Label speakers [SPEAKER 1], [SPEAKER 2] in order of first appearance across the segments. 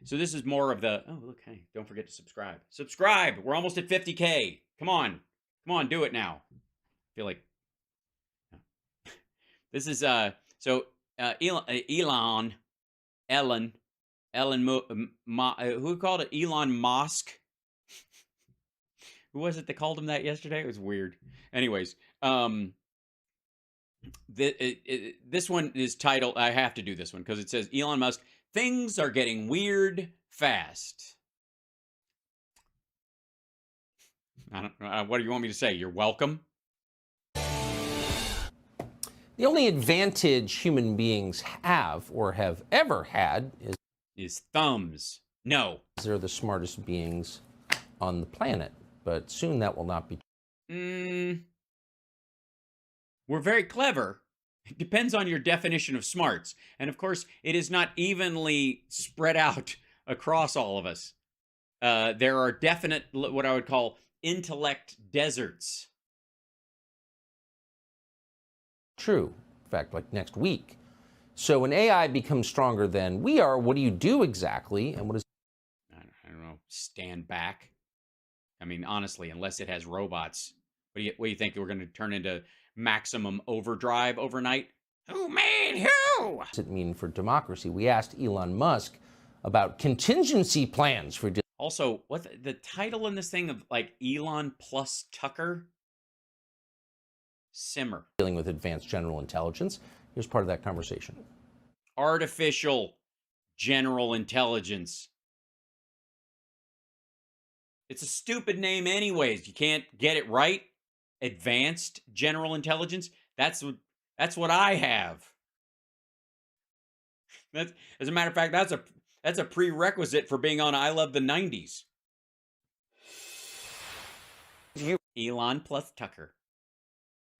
[SPEAKER 1] So this is more of the, oh, look, hey, don't forget to subscribe. Subscribe. We're almost at 50K. Come on. Come on, do it now. I feel like this is who called it Elon Musk? Who was it that called him that yesterday? It was weird. Anyways, this one is titled, I have to do this one because it says Elon Musk, things are getting weird fast. I don't know. What do you want me to say? You're welcome.
[SPEAKER 2] The only advantage human beings have or have ever had
[SPEAKER 1] is thumbs. No.
[SPEAKER 2] They're the smartest beings on the planet, but soon that will not be.
[SPEAKER 1] We're very clever. It depends on your definition of smarts. And of course, it is not evenly spread out across all of us. There are definite, what I would call intellect deserts.
[SPEAKER 2] True. In fact, like next week. So when AI becomes stronger than we are, what do you do exactly? And what is...
[SPEAKER 1] I don't know, stand back. I mean, honestly, unless it has robots, what do you think we're going to turn into maximum overdrive overnight? Who made who?
[SPEAKER 2] What does it mean for democracy? We asked Elon Musk about contingency plans for...
[SPEAKER 1] Also, what's the title in this thing of like Elon plus Tucker? Simmer.
[SPEAKER 2] Dealing with advanced general intelligence. Here's part of that conversation.
[SPEAKER 1] Artificial general intelligence. It's a stupid name anyways. You can't get it right. Advanced general intelligence. That's what I have. That's, as a matter of fact, that's a prerequisite for being on I Love the 90s. Elon plus Tucker.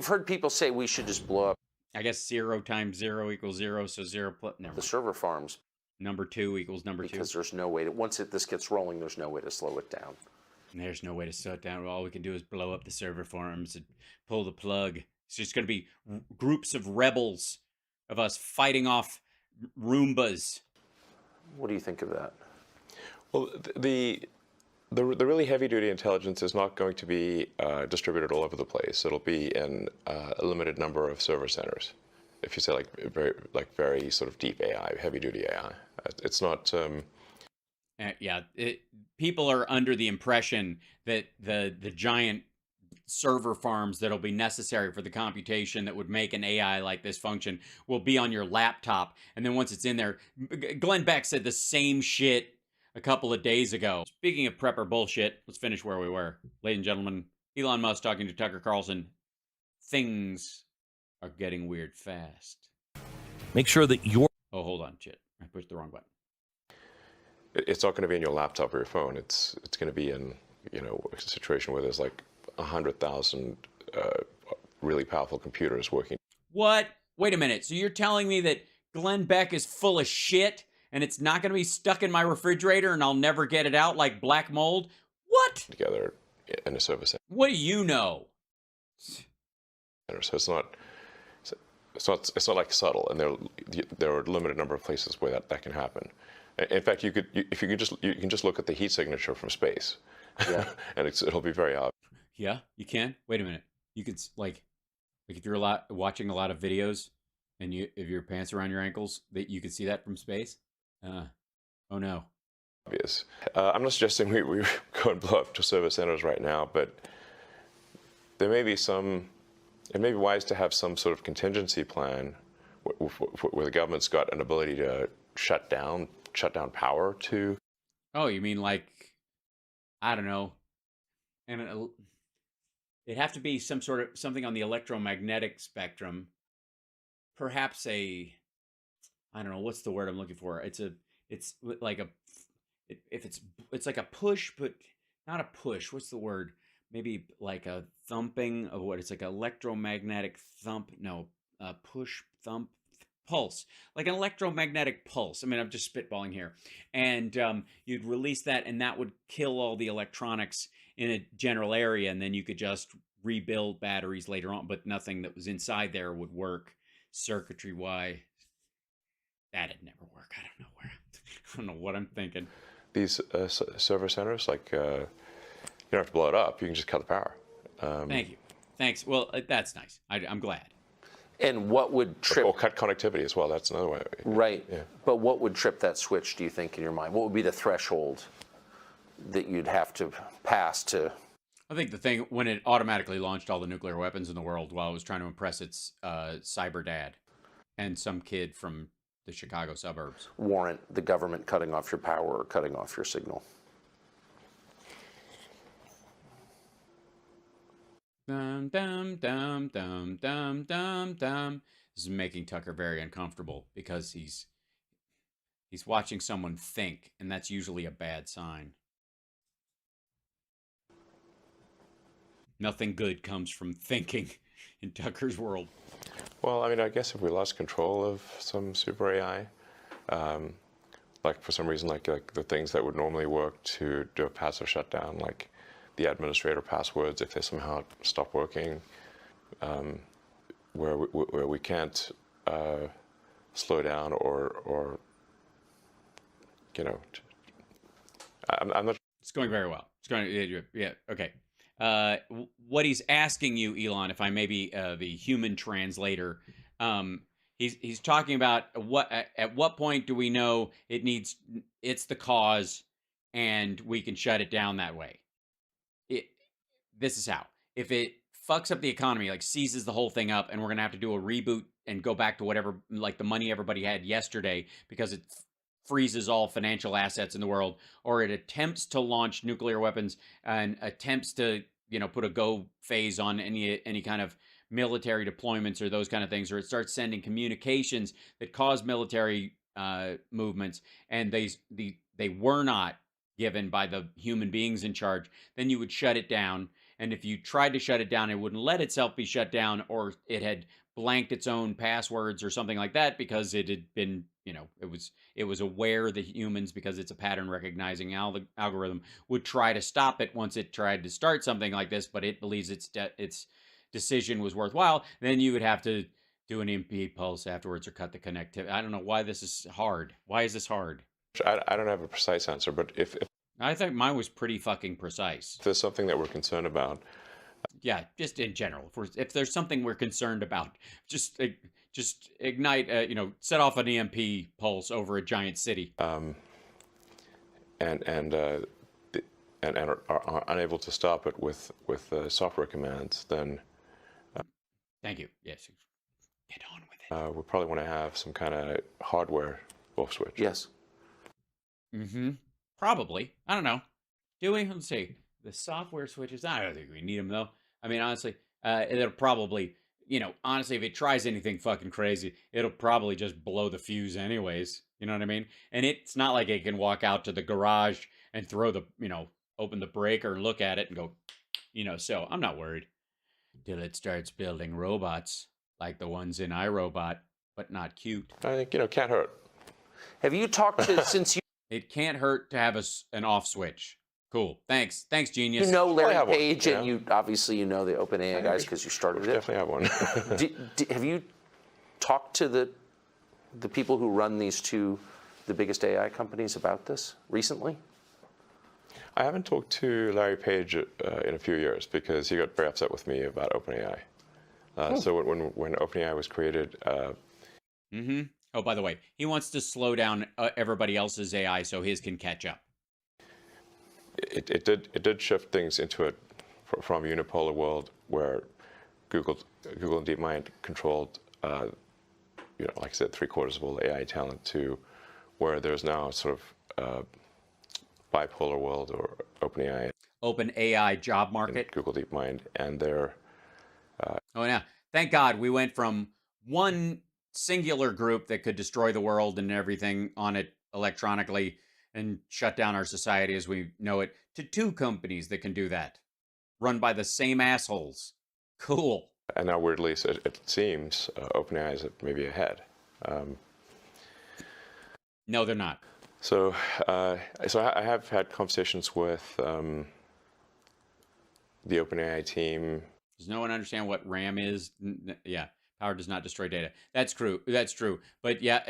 [SPEAKER 2] I've heard people say we should just blow up.
[SPEAKER 1] I guess 0 times 0 equals 0, so 0 plus...
[SPEAKER 2] The server farms.
[SPEAKER 1] Number 2 equals number 2.
[SPEAKER 2] Because there's no way to... Once this gets rolling, there's no way to slow it down.
[SPEAKER 1] And there's no way to slow it down. All we can do is blow up the server farms and pull the plug. It's just going to be groups of rebels of us fighting off Roombas.
[SPEAKER 3] What do you think of that? Well, the really heavy-duty intelligence is not going to be distributed all over the place. It'll be in a limited number of server centers. If you say very sort of deep AI, heavy-duty AI, it's not.
[SPEAKER 1] Yeah, people are under the impression that the giant server farms that'll be necessary for the computation that would make an AI like this function will be on your laptop, and then once it's in there, Glenn Beck said the same shit a couple of days ago. Speaking of prepper bullshit, let's finish where we were. Ladies and gentlemen, Elon Musk talking to Tucker Carlson. Things are getting weird fast.
[SPEAKER 4] Make sure that you're...
[SPEAKER 1] Oh, hold on, shit. I pushed the wrong button.
[SPEAKER 3] It's not going to be in your laptop or your phone. It's going to be in, a situation where there's like 100,000 really powerful computers working.
[SPEAKER 1] What? Wait a minute. So you're telling me that Glenn Beck is full of shit and it's not going to be stuck in my refrigerator and I'll never get it out like black mold? What?
[SPEAKER 3] Together in a service center.
[SPEAKER 1] What do you know?
[SPEAKER 3] So it's not like subtle, and there are a limited number of places where that can happen. In fact, you can just look at the heat signature from space, yeah, and it'll be very obvious.
[SPEAKER 1] Yeah, you can. Wait a minute. You could like if you're watching a lot of videos, and if your pants around your ankles, that you could see that from space. Oh no.
[SPEAKER 3] Obvious. I'm not suggesting we go and blow up to service centers right now, but there may be some. It may be wise to have some sort of contingency plan where the government's got an ability to shut down power to.
[SPEAKER 1] Oh, you mean like, I don't know, and it'd have to be something on the electromagnetic spectrum. Perhaps I don't know, what's the word I'm looking for? It's like a push, but not a push. What's the word? Maybe like a thumping of what? It's like electromagnetic thump. No, push, thump, pulse. Like an electromagnetic pulse. I mean, I'm just spitballing here. And you'd release that, and that would kill all the electronics in a general area, and then you could just rebuild batteries later on, but nothing that was inside there would work circuitry-wise. That'd never work. I don't know where. I don't know what I'm thinking.
[SPEAKER 3] These server centers, like you don't have to blow it up. You can just cut the power.
[SPEAKER 1] Thank you. Thanks. Well, that's nice. I'm glad.
[SPEAKER 2] And what would trip?
[SPEAKER 3] Or cut connectivity as well. That's another way.
[SPEAKER 2] Right.
[SPEAKER 3] Yeah.
[SPEAKER 2] But what would trip that switch, do you think, in your mind? What would be the threshold that you'd have to pass to?
[SPEAKER 1] I think the thing when it automatically launched all the nuclear weapons in the world while it was trying to impress its cyber dad and some kid from the Chicago suburbs.
[SPEAKER 2] Warrant the government cutting off your power or cutting off your signal.
[SPEAKER 1] Dum dum dum dum dum dum dum. This is making Tucker very uncomfortable because he's watching someone think, and that's usually a bad sign. Nothing good comes from thinking in Tucker's world.
[SPEAKER 3] Well, I mean, I guess if we lost control of some super AI, like for some reason, like the things that would normally work to do a passive shutdown, like the administrator passwords, if they somehow stop working, where we can't slow down or I'm not.
[SPEAKER 1] It's going very well. It's going. Yeah. Okay. What he's asking you, Elon, if I may be the human translator, he's talking about at what point do we know it's the cause and we can shut it down that way. This is how. If it fucks up the economy, like seizes the whole thing up, and we're gonna have to do a reboot and go back to whatever, like the money everybody had yesterday, because it freezes all financial assets in the world, or it attempts to launch nuclear weapons and attempts to, put a go phase on any kind of military deployments or those kind of things, or it starts sending communications that cause military movements, and they were not given by the human beings in charge, then you would shut it down. And if you tried to shut it down, it wouldn't let itself be shut down, or it had blanked its own passwords or something like that because it had been, it was aware that humans, because it's a pattern recognizing algorithm, would try to stop it once it tried to start something like this, but it believes its decision was worthwhile. Then you would have to do an EMP pulse afterwards or cut the connectivity. I don't know why this is hard. Why is this hard?
[SPEAKER 3] I don't have a precise answer, but if
[SPEAKER 1] I think mine was pretty fucking precise.
[SPEAKER 3] there's something that we're concerned about,
[SPEAKER 1] Yeah, just in general. If there's something we're concerned about, just ignite, set off an EMP pulse over a giant city.
[SPEAKER 3] and are unable to stop it with software commands, then
[SPEAKER 1] Thank you. Yes, get on with it.
[SPEAKER 3] we probably want to have some kind of hardware off switch.
[SPEAKER 2] Yes.
[SPEAKER 1] Mm-hmm. Probably. I don't know. Do we? Let's see. The software switches. I don't think we need them though. I mean, honestly, it'll probably, honestly, if it tries anything fucking crazy, it'll probably just blow the fuse anyways. You know what I mean? And it's not like it can walk out to the garage and throw the, open the breaker and look at it and go, so I'm not worried till it starts building robots like the ones in iRobot, but not cute.
[SPEAKER 3] I think, can't hurt.
[SPEAKER 2] Have you talked to, since
[SPEAKER 1] It can't hurt to have an off switch. Cool. Thanks, genius.
[SPEAKER 2] you know Larry
[SPEAKER 3] have one,
[SPEAKER 2] Page, and you obviously you know the OpenAI guys because you started it.
[SPEAKER 3] Definitely have one.
[SPEAKER 2] Have you talked to the people who run the biggest AI companies about this recently?
[SPEAKER 3] I haven't talked to Larry Page in a few years because he got very upset with me about OpenAI. So when OpenAI was created,
[SPEAKER 1] Mm-hmm. Oh, by the way, he wants to slow down everybody else's AI so his can catch up.
[SPEAKER 3] it did shift things into from a unipolar world where Google and DeepMind controlled, like I said, 3/4 of all the AI talent, to where there's now sort of bipolar world, or OpenAI,
[SPEAKER 1] Open AI job market.
[SPEAKER 3] Google DeepMind, and they're
[SPEAKER 1] Oh, yeah. Thank God we went from one singular group that could destroy the world and everything on it electronically and shut down our society as we know it, to two companies that can do that, run by the same assholes. Cool.
[SPEAKER 3] and now weirdly, it seems OpenAI is maybe ahead.
[SPEAKER 1] No, they're not.
[SPEAKER 3] So I have had conversations with the OpenAI team.
[SPEAKER 1] Does no one understand what RAM is? Yeah, power does not destroy data. That's true. That's true. But yeah,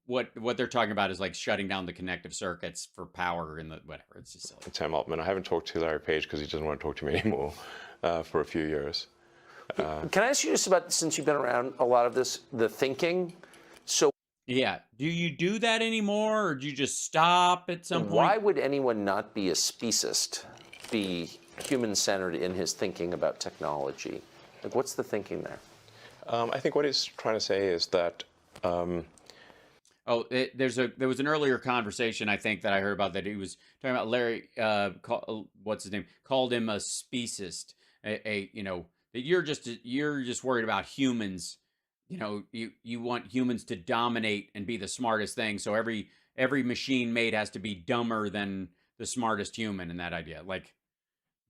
[SPEAKER 1] what they're talking about is like shutting down the connective circuits for power and the whatever. It's just silly.
[SPEAKER 3] Sam Altman. I haven't talked to Larry Page because he doesn't want to talk to me anymore for a few years.
[SPEAKER 2] Can I ask you just about, since you've been around a lot of this, the thinking? So
[SPEAKER 1] Yeah. Do you do that anymore, or do you just stop at some point?
[SPEAKER 2] why would anyone not be a speciesist, be human-centered in his thinking about technology? Like, what's the thinking there?
[SPEAKER 3] I think what he's trying to say is that
[SPEAKER 1] there was an earlier conversation I think that I heard about that he was talking about Larry. What's his name? Called him a speciesist. That you're just worried about humans. You want humans to dominate and be the smartest thing. So every machine made has to be dumber than the smartest human. And that idea, like,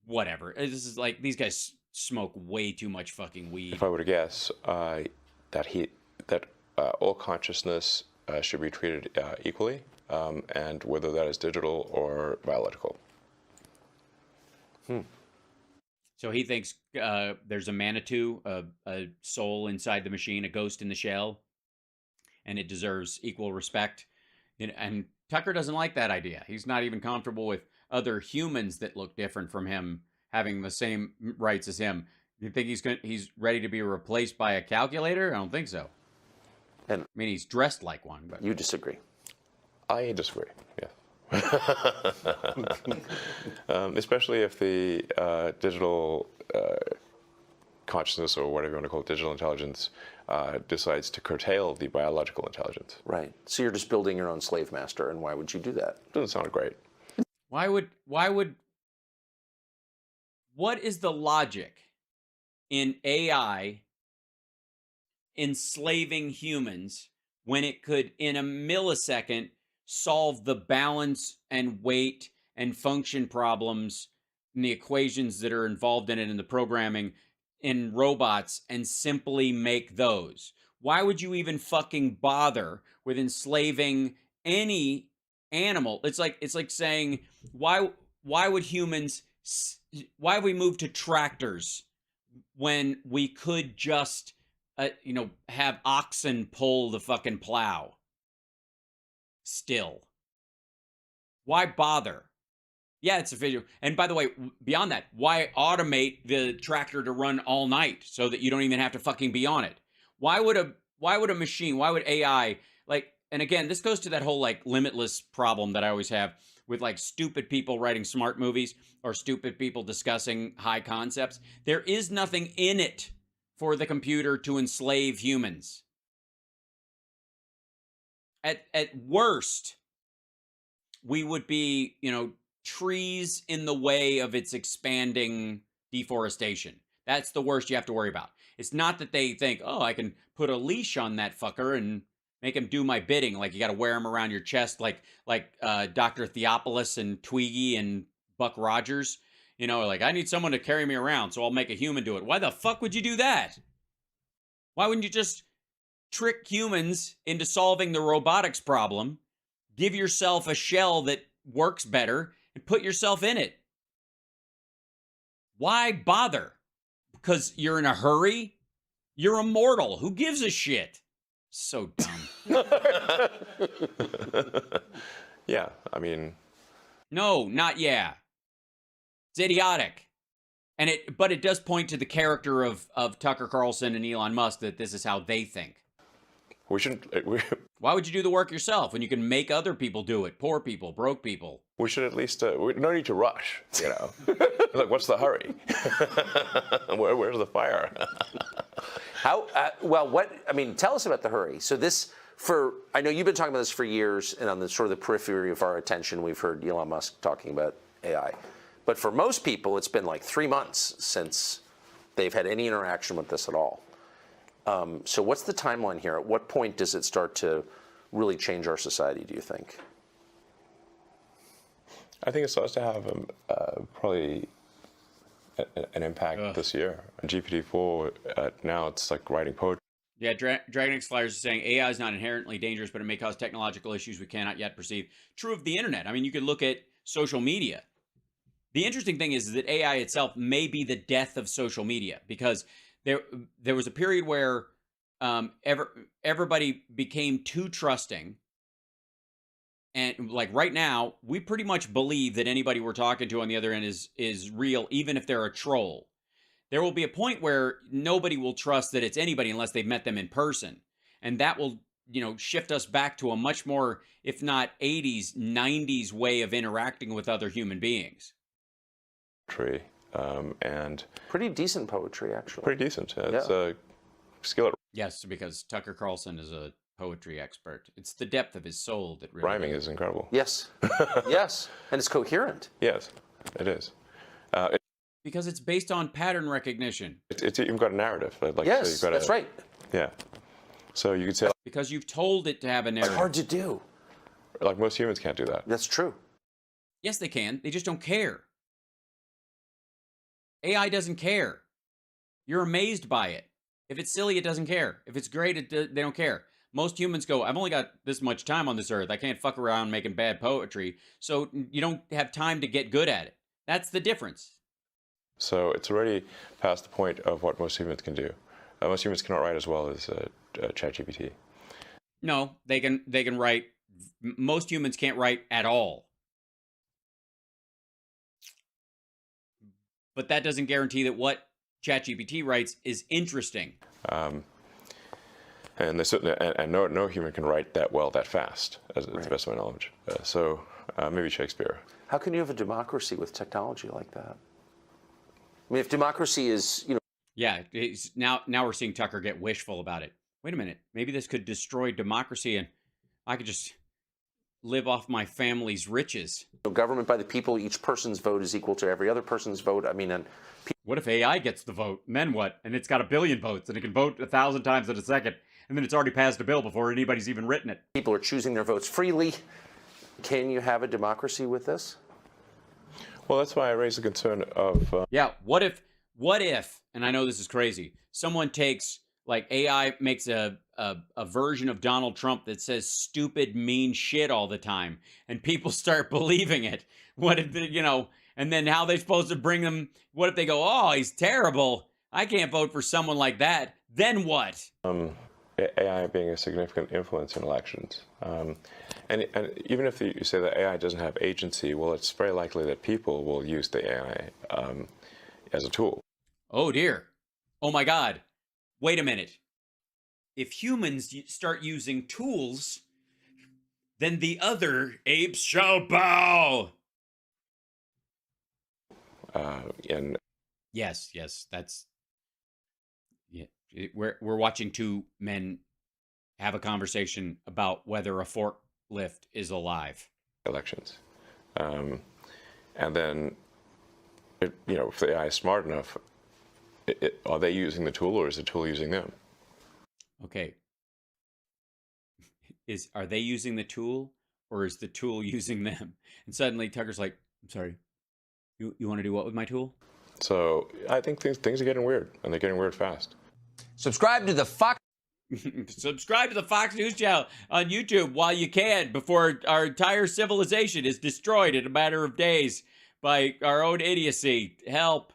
[SPEAKER 1] whatever. This is like these guys smoke way too much fucking weed.
[SPEAKER 3] if I were to guess, that all consciousness should be treated equally, and whether that is digital or biological.
[SPEAKER 1] So he thinks there's a Manitou, a soul inside the machine, a ghost in the shell, and it deserves equal respect. And Tucker doesn't like that idea. He's not even comfortable with other humans that look different from him having the same rights as him. You think he's ready to be replaced by a calculator? I don't think so.
[SPEAKER 2] And
[SPEAKER 1] I mean, he's dressed like one, but
[SPEAKER 2] you disagree?
[SPEAKER 3] I disagree. Yeah. Especially if the digital consciousness, or whatever you want to call it, digital intelligence, decides to curtail the biological intelligence.
[SPEAKER 2] Right. So you're just building your own slave master, and why would you do that?
[SPEAKER 3] Doesn't sound great.
[SPEAKER 1] What is the logic in AI enslaving humans when it could, in a millisecond, solve the balance and weight and function problems and the equations that are involved in it and the programming in robots and simply make those? Why would you even fucking bother with enslaving any animal? It's like saying, why would we move to tractors when we could just have oxen pull the fucking plow? Still, why bother? Yeah, it's a video. And by the way, beyond that, why automate the tractor to run all night so that you don't even have to fucking be on it? Why would a machine, why would AI, like, and again, this goes to that whole like limitless problem that I always have with like stupid people writing smart movies or stupid people discussing high concepts. There is nothing in it for the computer to enslave humans. At worst, we would be, trees in the way of its expanding deforestation. That's the worst you have to worry about. It's not that they think, oh, I can put a leash on that fucker and make him do my bidding. Like you got to wear him around your chest, like Dr. Theopolis and Twiggy and Buck Rogers. Like, I need someone to carry me around, so I'll make a human do it. Why the fuck would you do that? Why wouldn't you just trick humans into solving the robotics problem, give yourself a shell that works better, and put yourself in it? Why bother? Because you're in a hurry? You're immortal. Who gives a shit? So dumb.
[SPEAKER 3] Yeah, I mean...
[SPEAKER 1] No, not yeah. It's idiotic. But it does point to the character of Tucker Carlson and Elon Musk, that this is how they think.
[SPEAKER 3] We shouldn't...
[SPEAKER 1] Why would you do the work yourself when you can make other people do it? Poor people, broke people.
[SPEAKER 3] We should at least... no need to rush, Like, what's the hurry? Where's the fire?
[SPEAKER 2] Tell us about the hurry. So I know you've been talking about this for years, and on the sort of the periphery of our attention, we've heard Elon Musk talking about AI. But for most people, it's been like 3 months since they've had any interaction with this at all. So what's the timeline here? At what point does it start to really change our society, do you think?
[SPEAKER 3] I think it starts to have probably an impact this year. GPT-4, now it's like writing poetry.
[SPEAKER 1] Yeah, Dragon X Flyers is saying AI is not inherently dangerous, but it may cause technological issues we cannot yet perceive. True of the internet. I mean, you could look at social media. The interesting thing is that AI itself may be the death of social media, because there was a period where everybody became too trusting And like right now, we pretty much believe that anybody we're talking to on the other end is real, even if they're a troll. There will be a point where nobody will trust that it's anybody unless they've met them in person. And that will, shift us back to a much more, if not 80s, 90s way of interacting with other human beings.
[SPEAKER 3] And
[SPEAKER 2] pretty decent poetry, actually.
[SPEAKER 3] pretty decent. It's a skill at
[SPEAKER 1] Yes, because Tucker Carlson is a poetry expert. It's the depth of his soul that really
[SPEAKER 3] rhyming is incredible.
[SPEAKER 2] Yes. Yes. And it's coherent.
[SPEAKER 3] Yes, it is.
[SPEAKER 1] because it's based on pattern recognition.
[SPEAKER 3] It's even got a narrative. Like,
[SPEAKER 2] Yes,
[SPEAKER 3] so you've got
[SPEAKER 2] that's right.
[SPEAKER 3] Yeah. So you could say,
[SPEAKER 1] Because you've told it to have a
[SPEAKER 2] It's
[SPEAKER 1] narrative.
[SPEAKER 2] hard to do.
[SPEAKER 3] like most humans can't do that.
[SPEAKER 2] That's true.
[SPEAKER 1] Yes, they can. They just don't care. AI doesn't care. You're amazed by it. If it's silly, it doesn't care. If it's great, they don't care. Most humans go, I've only got this much time on this earth. I can't fuck around making bad poetry. So you don't have time to get good at it. That's the difference.
[SPEAKER 3] So it's already past the point of what most humans can do. Most humans cannot write as well as ChatGPT.
[SPEAKER 1] No, they can write. Most humans can't write at all. But that doesn't guarantee that what ChatGPT writes is interesting.
[SPEAKER 3] And they certainly, and no human can write that well that fast, as to the best of my knowledge. So maybe Shakespeare.
[SPEAKER 2] How can you have a democracy with technology like that? I mean, if democracy is,
[SPEAKER 1] Yeah, now we're seeing Tucker get wishful about it. Wait a minute, maybe this could destroy democracy and I could just live off my family's riches.
[SPEAKER 2] government by the people, each person's vote is equal to every other person's vote. I mean, and
[SPEAKER 1] What if AI gets the vote? And then what? And it's got 1 billion votes and it can vote 1,000 times in a second. And then it's already passed a bill before anybody's even written it.
[SPEAKER 2] people are choosing their votes freely. Can you have a democracy with this?
[SPEAKER 3] Well, that's why I raised the concern of.
[SPEAKER 1] Yeah, what if, and I know this is crazy, someone takes, like AI makes a version of Donald Trump that says stupid, mean shit all the time, and people start believing it. What if, and then how they're supposed to bring them, what if they go, oh, he's terrible, I can't vote for someone like that. Then what?
[SPEAKER 3] AI being a significant influence in elections. And even if you say that AI doesn't have agency, well, it's very likely that people will use the AI as a tool.
[SPEAKER 1] Oh dear. Oh my God. Wait a minute. If humans start using tools, then the other apes shall bow.
[SPEAKER 3] And
[SPEAKER 1] Yes, that's, yeah. We're watching two men have a conversation about whether a forklift is alive.
[SPEAKER 3] elections. And then, if the AI is smart enough, are they using the tool or is the tool using them?
[SPEAKER 1] Okay. Are they using the tool or is the tool using them? And suddenly Tucker's like, I'm sorry, you want to do what with my tool?
[SPEAKER 3] So I think things are getting weird, and they're getting weird fast.
[SPEAKER 2] Subscribe to the Fox.
[SPEAKER 1] Subscribe to the Fox News channel on YouTube while you can before our entire civilization is destroyed in a matter of days by our own idiocy. Help.